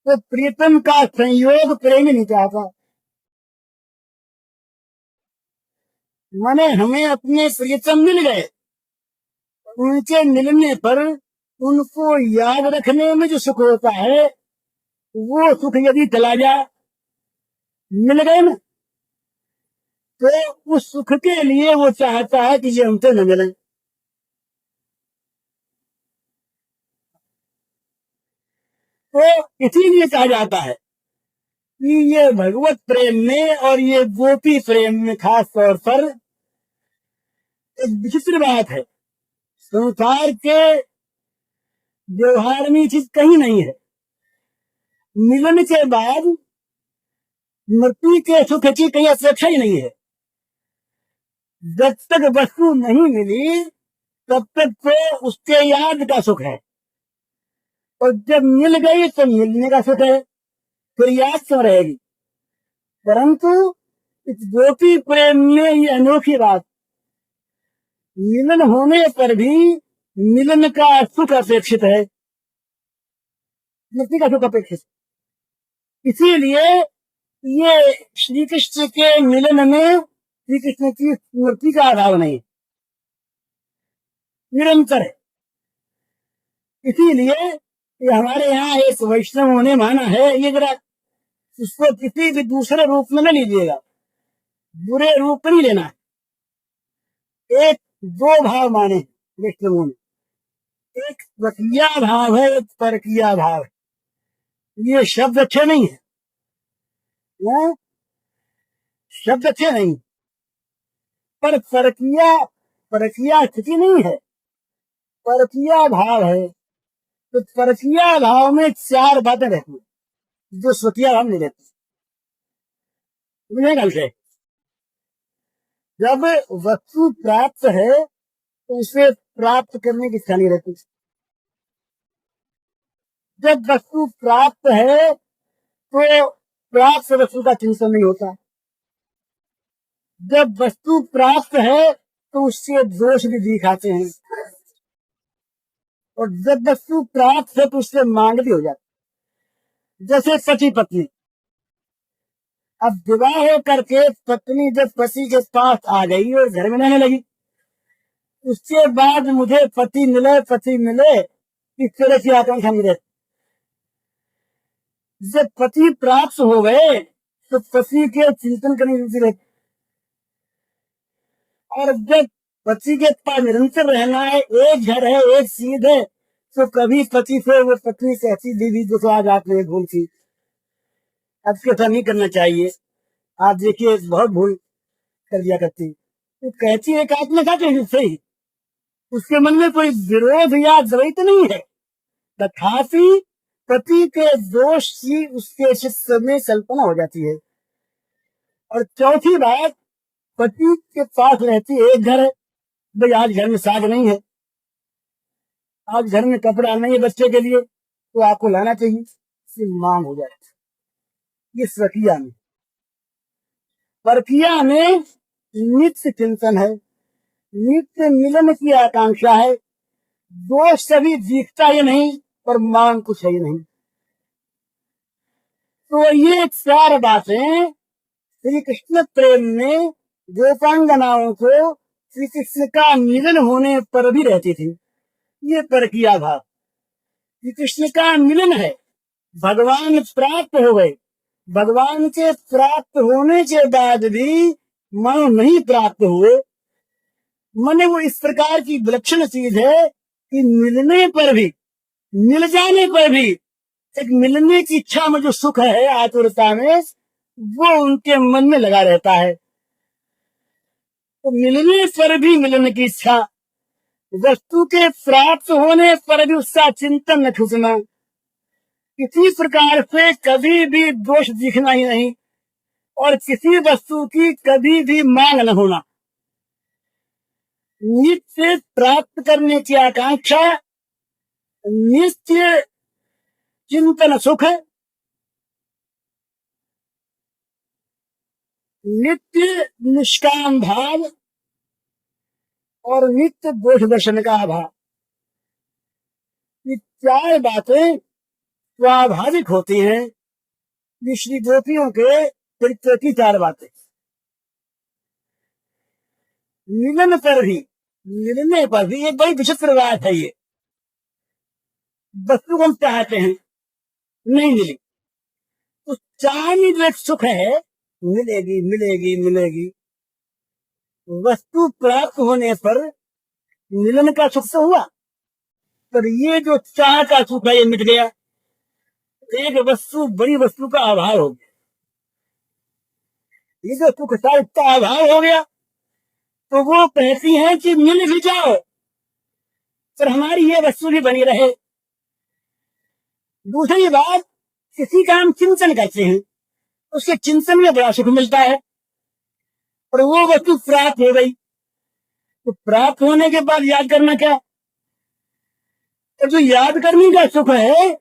तो प्रियतम का संयोग प्रेमी नहीं चाहता। माने हमें अपने प्रियतम मिल गए, उनके मिलने पर उनको याद रखने में जो सुख होता है, वो सुख यदि चला जाए, मिल गए ना, तो उस सुख के लिए वो चाहता है कि ये हमसे न मिले। तो इसीलिए कहा जाता है कि ये भगवत प्रेम में और ये गोपी प्रेम में खास तौर पर एक विचित्र बात है। संसार के व्यवहार में चीज कहीं नहीं है। मिलन के बाद मृत्यु के सुख की कहीं अपेक्षा ही नहीं है। जब तक वस्तु नहीं मिली तब तक तो उसके याद का सुख है, और जब मिल गई तो मिलने का सुख है, फिर याद क्यों रहेगी। परंतु इस गोपी प्रेम में ये अनोखी बात, मिलन होने पर भी मिलन का सुख अपेक्षित है, मुक्ति का सुख अपेक्षित। इसीलिए ये श्री कृष्ण के मिलन में श्री कृष्ण की स्मृति का अभाव नहीं, निरंतर है। इसीलिए ये हमारे यहाँ एक वैष्णव ने माना है, ये जरा इसको किसी भी दूसरे रूप में न लीजिएगा, बुरे रूप नहीं लेना है। एक दो भाव माने वैष्णवों ने, एक स्वकीय भाव है, एक परकीय भाव है। ये शब्द अच्छे नहीं है, वो शब्द अच्छे नहीं, पर परकीय स्थिति नहीं है, परकीय भाव है। तो परकीय भाव में चार बातें रहती हैं जो स्वकीय भाव नहीं रहती। मुझे से जब वस्तु प्राप्त है तो उसे प्राप्त करने की इच्छा नहीं रहती। जब वस्तु प्राप्त है तो प्राप्त वस्तु का चिंतन नहीं होता। जब वस्तु प्राप्त है तो उससे दोष भी दिखाते हैं, और जब वस्तु प्राप्त है तो उससे मांग भी हो जाती। जैसे पति पत्नी, अब विवाह करके पत्नी जब पति के पास आ गई और घर में रहने लगी, उसके बाद मुझे पति मिले इस तरह की आकांक्षा नहीं रहती। जब पति प्राप्त हो गए तो पति के चिंतन करने की रुचि रहती, और जब पति के पास निरंतर रहना है, एक घर है, एक चीज है, तो कभी पति से वो पत्नी कहती दीदी जो आज आपने भूल की, अब ऐसा नहीं करना चाहिए, आप देखिए बहुत भूल कर दिया करती। तो कहती है आत्मा का सही, उसके मन में कोई विरोध या द्वैत नहीं है, तथापि पति के दोष की उसके चित्त में कल्पना हो जाती है। और चौथी बात, पति के पास रहती एक घर है, भाई आज घर में साग नहीं है, आज घर में कपड़ा नहीं है बच्चे के लिए, तो आपको लाना चाहिए, इसकी मांग हो जाती है। ये स्वकीय में। परकीय में नित्य चिंतन है, नित्य मिलन की आकांक्षा है, दोष सभी दिखता ही नहीं और मांग कुछ है ही नहीं। तो ये चार बातें श्री कृष्ण प्रेम में गोपांगनाओं को श्री कृष्ण का मिलन होने पर भी रहती थी। ये परकीय भाव। श्री कृष्ण का मिलन है, भगवान प्राप्त हो गए, भगवान के प्राप्त होने के बाद भी मानो नहीं प्राप्त हुए, माने वो इस प्रकार की विलक्षण चीज है कि मिलने पर भी, मिल जाने पर भी एक मिलने की इच्छा में जो सुख है आतुरता में, वो उनके मन में लगा रहता है। तो मिलने पर भी मिलने की इच्छा, वस्तु के प्राप्त होने पर भी उसका चिंतन न छूटना, किसी प्रकार से कभी भी दोष दिखना ही नहीं, और किसी वस्तु की कभी भी मांग न होना, नित्य प्राप्त करने की आकांक्षा, नित्य चिंतन सुख, नित्य निष्काम भाव और नित्य दोष दर्शन का अभाव। ये चार बातें स्वाभाविक होती हैं। ये श्री गोपियों के चरित्र की चार बातें। मिलन पर भी, मिलने पर भी एक बड़ी विचित्र बात है। ये वस्तु हम चाहते हैं, नहीं मिली, तो चाहने जो एक सुख है, मिलेगी मिलेगी मिलेगी, वस्तु प्राप्त होने पर मिलन का सुख तो हुआ, पर ये जो चाह का सुख है ये मिट गया। एक वस्तु, बड़ी वस्तु का अभाव हो गया, ये जो सुख था इसका अभाव हो गया, तो वो कहती है कि मिल भी जाओ पर हमारी ये वस्तु भी बनी रहे। दूसरी बात, किसी का हम चिंतन करते हैं, उसके चिंतन में बड़ा सुख मिलता है, और वो वस्तु प्राप्त हो गई, तो प्राप्त होने के बाद याद करना क्या, और जो याद करने का सुख है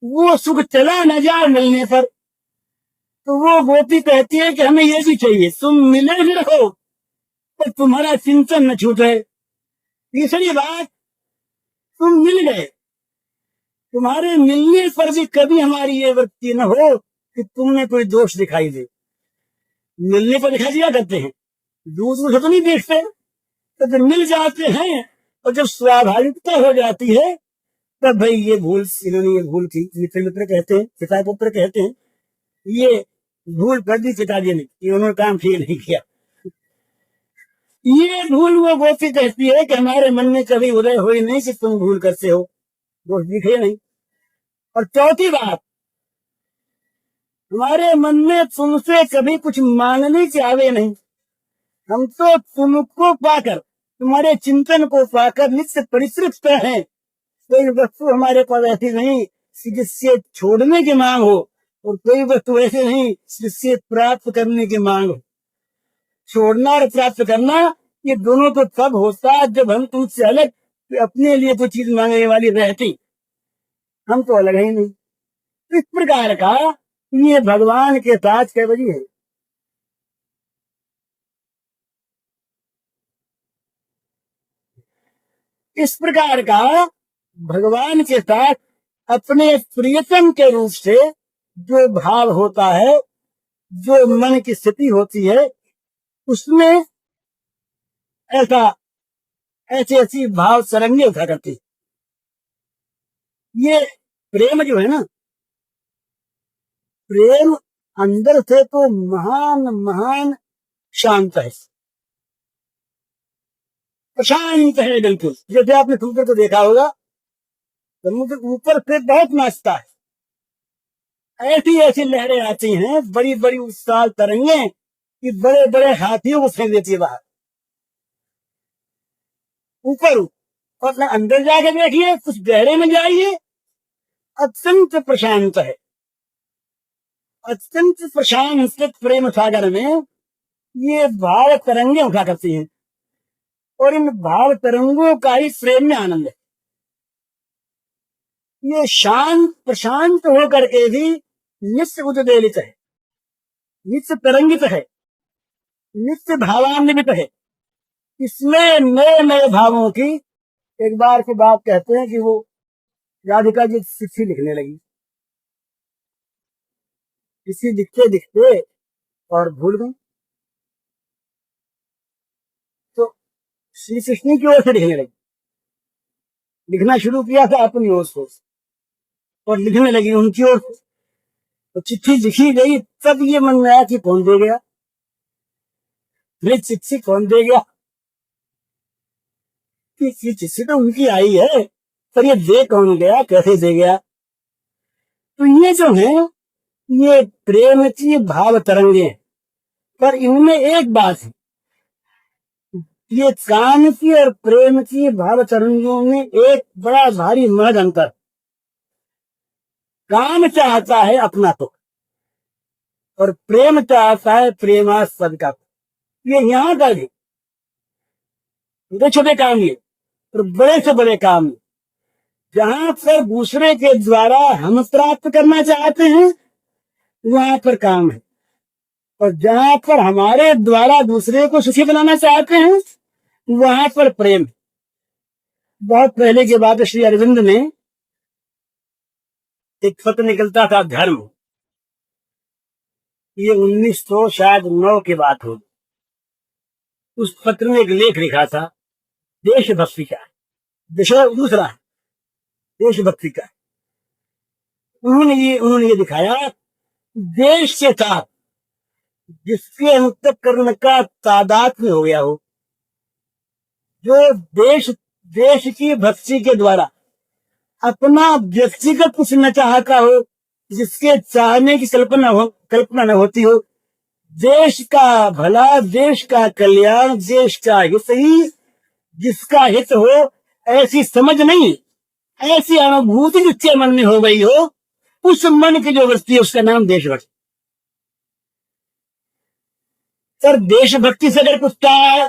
वो सुख चला न जाए मिलने पर, तो वो गोपी कहती है कि हमें ये भी चाहिए, तुम मिले भी रहो और तुम्हारा चिंतन न छूटे। तीसरी बात, तुम मिल गए, तुम्हारे मिलने पर भी कभी हमारी ये वृत्ति न हो कि तुमने कोई दोष दिखाई दे। मिलने पर दिखाई दिया करते हैं, दूर दूर से तो नहीं देखते, तो जब मिल जाते हैं और जब स्वाभाविकता हो जाती है, तब भाई ये भूल, इन्होंने ये भूल की, मित्र मित्र कहते हैं, पिता पुत्र कहते हैं, ये भूल कर दी पिताजी ने, कि उन्होंने काम ठीक नहीं किया। ये भूल वो गोपी कहती है कि हमारे मन में कभी उदय हो ही नहीं कि तुम भूल करते हो, दोष दिखे नहीं। और चौथी बात, हमारे मन में तुमसे कभी कुछ मांगने की आवे नहीं। हम तो तुमको पाकर, तुम्हारे चिंतन को पाकर नित्य परितृप्त हैं। कोई वस्तु हमारे पास ऐसी नहीं जिससे छोड़ने की मांग हो, और कोई वस्तु ऐसी नहीं जिससे प्राप्त करने की मांग हो। छोड़ना और प्राप्त करना, ये दोनों तो तब होता है जब हम तुमसे अलग अपने लिए कोई चीज मांगने वाली रहती। हम तो अलग ही नहीं। इस प्रकार का ये भगवान के साथ कैवली है। इस प्रकार का भगवान के साथ अपने प्रियतम के रूप से जो भाव होता है, जो मन की स्थिति होती है, उसमें ऐसा ऐसी ऐसी भाव तरंगे उठा करती। ये प्रेम जो है ना, प्रेम अंदर से तो महान महान शांत है, प्रशांत है बिल्कुल। जैसे आपने समुद्र को देखा होगा, समुद्र ऊपर से बहुत नाचता है, ऐसी ऐसी लहरें आती हैं, बड़ी बड़ी उत्साह तरंगे, कि बड़े बड़े हाथियों को फेंक देती है बाहर ऊपर। और अंदर जाके देखिए, कुछ गहरे में जाइए, अत्यंत प्रशांत है। अत्यंत प्रशांत प्रेम सागर में ये भाव तरंगे उठा करती हैं, और इन भाव तरंगों का ही प्रेम में आनंद है। ये शांत प्रशांत होकर के भी नित्य उद्वेलित है, नित्य तरंगित है, नित्य भावान्वित है। इसमें नए नए भावों की, एक बार की बात कहते हैं कि वो राधिका जी चिट्ठी लिखने लगी, चिट्ठी लिखते लिखते और भूल गई, तो श्री कृष्ण की ओर से लिखने लगी। लिखना शुरू किया था अपनी ओर से, और लिखने लगी उनकी ओर से। तो चिट्ठी लिखी गई, तब ये मन में आया कि कौन दे गया, चिट्ठी कौन दे गया, कि चिट्ठी तो उनकी आई है, पर ये दे कौन गया, कैसे दे गया। तो ये जो है, ये प्रेम की भाव तरंगे, पर इनमें एक बात है, ये काम की और प्रेम की भाव तरंगों में एक बड़ा भारी महज अंतर। काम चाहता है अपना तो, और प्रेम चाहता है प्रेमास्पद का। ये यहाँ का भी छोटे छोटे काम, ये और बड़े से बड़े काम, जहां पर दूसरे के द्वारा हम प्राप्त करना चाहते हैं, वहां पर काम है, और जहां पर हमारे द्वारा दूसरे को सुखी बनाना चाहते हैं, वहां पर प्रेम। बहुत पहले की बात, श्री अरविंद ने एक पत्र निकलता था धर्म, ये 1909 की बात होगी। उस पत्र में एक लेख लिखा था देशभक्ति का, विषय दूसरा है देशभक्ति का। उन्होंने ये दिखाया, देश के साथ जिसके अंतःकरण का तादात्म्य हो गया हो, जो देश की भक्ति के द्वारा अपना व्यक्तिगत कुछ न चाहता हो, जिसके चाहने की कल्पना न होती हो, देश का भला, देश का कल्याण, देश का हित ही जिसका हित हो, ऐसी समझ नहीं, ऐसी अनुभूति जिसके मन में हो गई हो, उस मन की जो वृत्ति है, उसका नाम देशभक्ति। सर, देशभक्ति से अगर कुछ कहा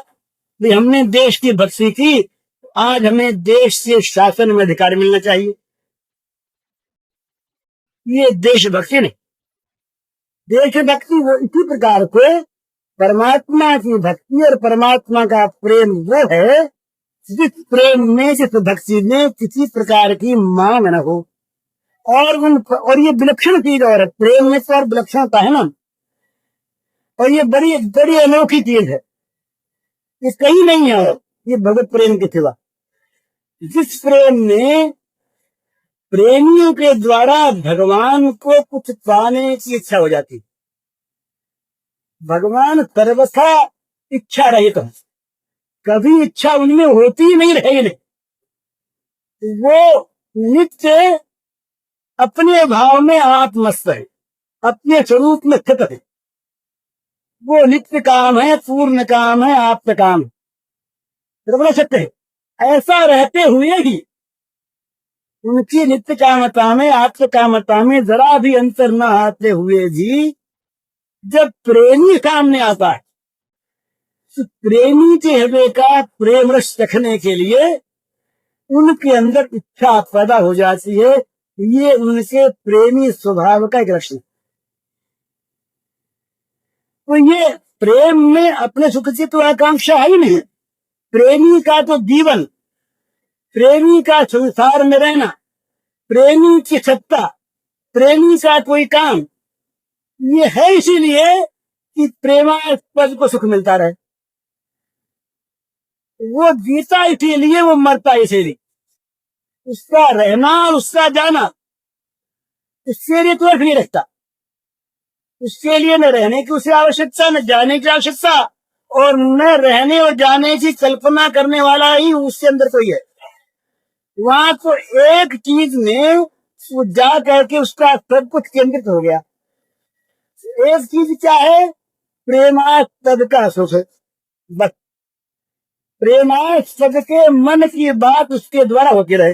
भी हमने देश की भक्ति की, आज हमें देश से शासन में अधिकार मिलना चाहिए, ये देशभक्ति नहीं। देशभक्ति वो इसी प्रकार को परमात्मा की भक्ति और परमात्मा का प्रेम वो है जिस प्रेम में, जिस भक्ति में किसी प्रकार की मांग न हो। और ये विलक्षण चीज और है, प्रेम में तो और विलक्षणता है ना। और ये बड़ी बड़ी अनोखी चीज है, ये कहीं नहीं है और ये भगवत प्रेम के सिवा। जिस प्रेम में प्रेमियों के द्वारा भगवान को कुछ पाने की इच्छा हो जाती, भगवान सर्वथा इच्छा रहित है, कभी इच्छा उनमें होती ही नहीं रहेगी। वो नित्य अपने भाव में आत्मस्थ है, अपने स्वरूप में स्थित है। वो नित्य काम है, पूर्ण काम है, आप्त काम है, सत्य है। ऐसा रहते हुए ही उनकी नित्य कामता में, आत्म कामता में जरा भी अंतर न आते हुए भी जब प्रेमी सामने आता है तो प्रेमी के हृदय का प्रेम रस चखने के लिए उनके अंदर इच्छा पैदा हो जाती है। ये उनके प्रेमी स्वभाव का एक लक्षण। तो ये प्रेम में अपने सुख की तो आकांक्षा है ही नहीं। प्रेमी का तो जीवन, प्रेमी का संसार में रहना, प्रेमी की सत्ता, प्रेमी का कोई काम, ये है इसीलिए कि प्रेमास्पद को सुख मिलता रहे। वो जीता इसीलिए, वो मरता इसीलिए। उसका रहना और उसका जाना उसके लिए तो अर्थ नहीं रखता। उसके लिए न रहने की उसे आवश्यकता, न जाने की आवश्यकता, और न रहने और जाने की कल्पना करने वाला ही उसके अंदर कोई है। वहां तो एक चीज में वो जा करके उसका सब कुछ केंद्रित हो गया। एक चीज क्या है? प्रेमास्पद का सुख। बस प्रेमास्पद के मन की बात उसके द्वारा होती रहे।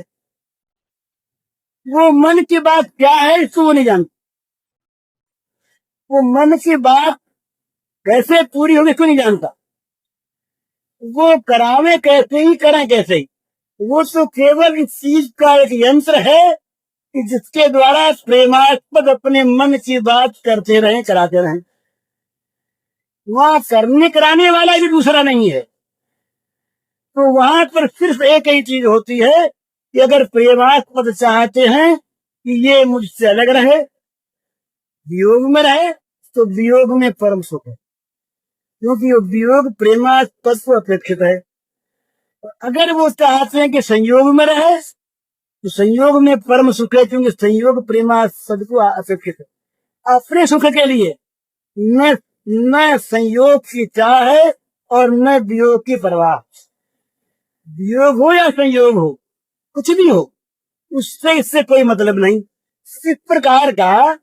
वो मन की बात क्या है इसको वो नहीं जानता। वो मन की बात कैसे पूरी होगी इसको नहीं जानता। वो करावे कैसे ही, करें कैसे ही, वो तो केवल इस चीज का एक यंत्र है कि जिसके द्वारा प्रेमास्पद अपने मन की बात करते रहें, कराते रहें। वहां करने कराने वाला भी दूसरा नहीं है। तो वहां पर सिर्फ एक ही चीज होती है कि अगर प्रेमास्पद चाहते हैं कि ये मुझसे अलग रहे, वियोग में रहे, तो वियोग में परम सुख है, क्योंकि वो वियोग प्रेमास्पद को अपेक्षित है। अगर वो चाहते हैं कि संयोग में रहे तो संयोग में परम सुख है, क्योंकि संयोग प्रेमास्पद को अपेक्षित है। अपने सुख के लिए न संयोग की चाह है और न वियोग की परवाह। वियोग हो या संयोग हो, कुछ भी हो, उससे इससे कोई मतलब नहीं। इस प्रकार का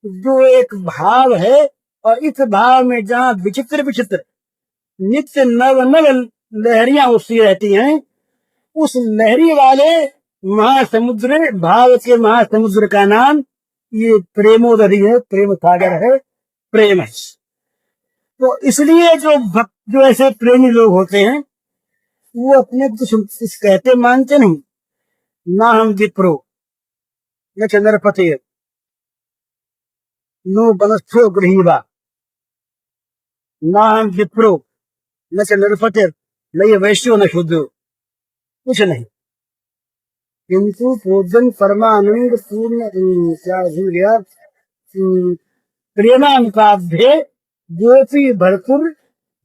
जो एक भाव है, और इस भाव में जहाँ विचित्र विचित्र नित्य नव नव लहरियां उठती रहती हैं, उस लहरी वाले महासमुद्र, भाव के महासमुद्र का नाम ये प्रेमोदरी है, प्रेम सागर है, प्रेम है। तो इसलिए जो ऐसे प्रेमी लोग होते हैं वो अपने कुछ कहते मानते नहीं। ना हम विप्रो न चंद्रपति नो बनस्थो गृहीवा, ना हम विप्रो न चंद्रपति न ये वैश्यो न शुद्ध, कुछ नहीं। किंतु पूजन परमानंद पूर्ण क्या भूल गया, प्रेमानुकाभ्य ज्योति भरपुर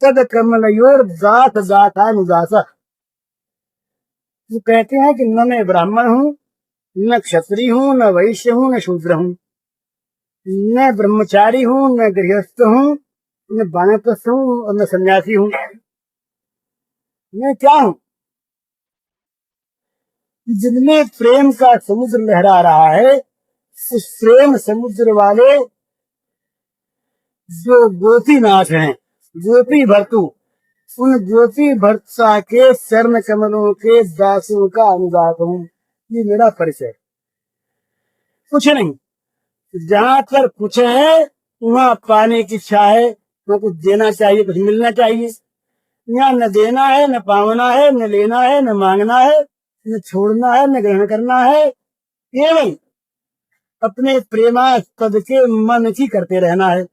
तद कमलयोर दात दातानुदासा। वो कहते हैं कि न मैं ब्राह्मण हूँ, न क्षत्रिय हूँ, न वैश्य हूँ, न शूद्र हूँ, न ब्रह्मचारी हूँ, न गृहस्थ हूँ, न वानप्रस्थ हूँ, और न सन्यासी हूँ। मैं क्या हूँ? जिनमें प्रेम का समुद्र लहरा रहा है, उस प्रेम समुद्र वाले जो गोपीनाथ हैं, गोपी भर्तु, उन गोपी भर्ता के चरण कमलों के दासों का अनुदात हूँ। ये मेरा परिचय। कुछ नहीं। जहां पर कुछ है वहां पाने की इच्छा है, वहां कुछ देना चाहिए, कुछ मिलना चाहिए। यहाँ न देना है, न पावना है, न लेना है, न मांगना है, न छोड़ना है, न ग्रहण करना है, केवल अपने प्रेमास्पद के मन की करते रहना है।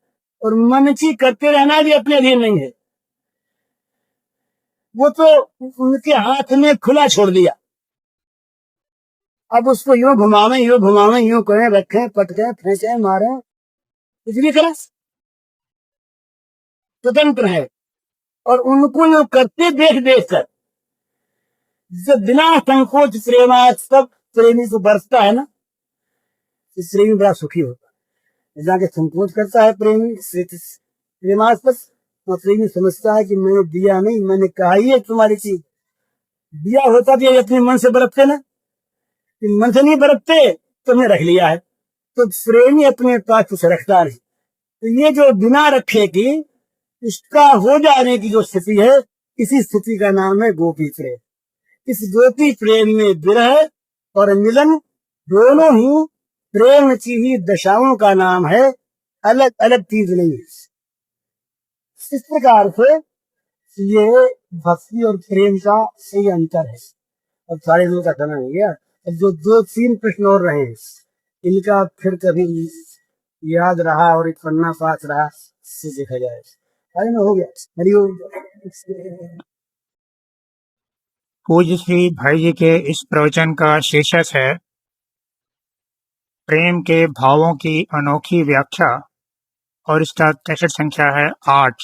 और मनची करते रहना भी अपने अधीन नहीं है। वो तो उनके हाथ में खुला छोड़ दिया। अब उसको यूं घुमावें, यूं करें, रखें, पटकें, फेंकें, मारें, कुछ भी करें, स्वतंत्र है। और उनको यूं करते देख देख कर जब बिना संकोच प्रेमास्पद प्रेमी को बरसता है ना, इस प्रेमी बड़ा सुखी होता है। जाके संकोच करता है प्रेमी प्रेमास्पद, और प्रेमी समझता है कि मैंने दिया नहीं, मैंने कहा ही है तुम्हारी चीज। दिया होता भी अपने मन से बरतते ना, कि मन से नहीं बरतते, तुमने रख लिया है। तो प्रेमी अपने पास कुछ रखता नहीं। तो ये जो बिना रखे की इसका हो जाने की जो स्थिति है, इसी स्थिति का नाम है गोपी प्रेम। इस गोपी प्रेम में विरह और मिलन दोनों ही प्रेम की ही दशाओं का नाम है, अलग अलग चीज नहीं है। इस प्रकार से ये भक्ति और प्रेम का सही अंतर है। अब सारे लोगों का समय हो गया। अब जो 2-3 प्रश्न और रहे इनका फिर कभी याद रहा और एक पन्ना पास रहा, इससे देखा जाए। अरे ना हो गया। हरिओम। पूज्य श्री भाई जी के इस प्रवचन का शीर्षक है प्रेम के भावों की अनोखी व्याख्या और इसका कैसेट संख्या है 8।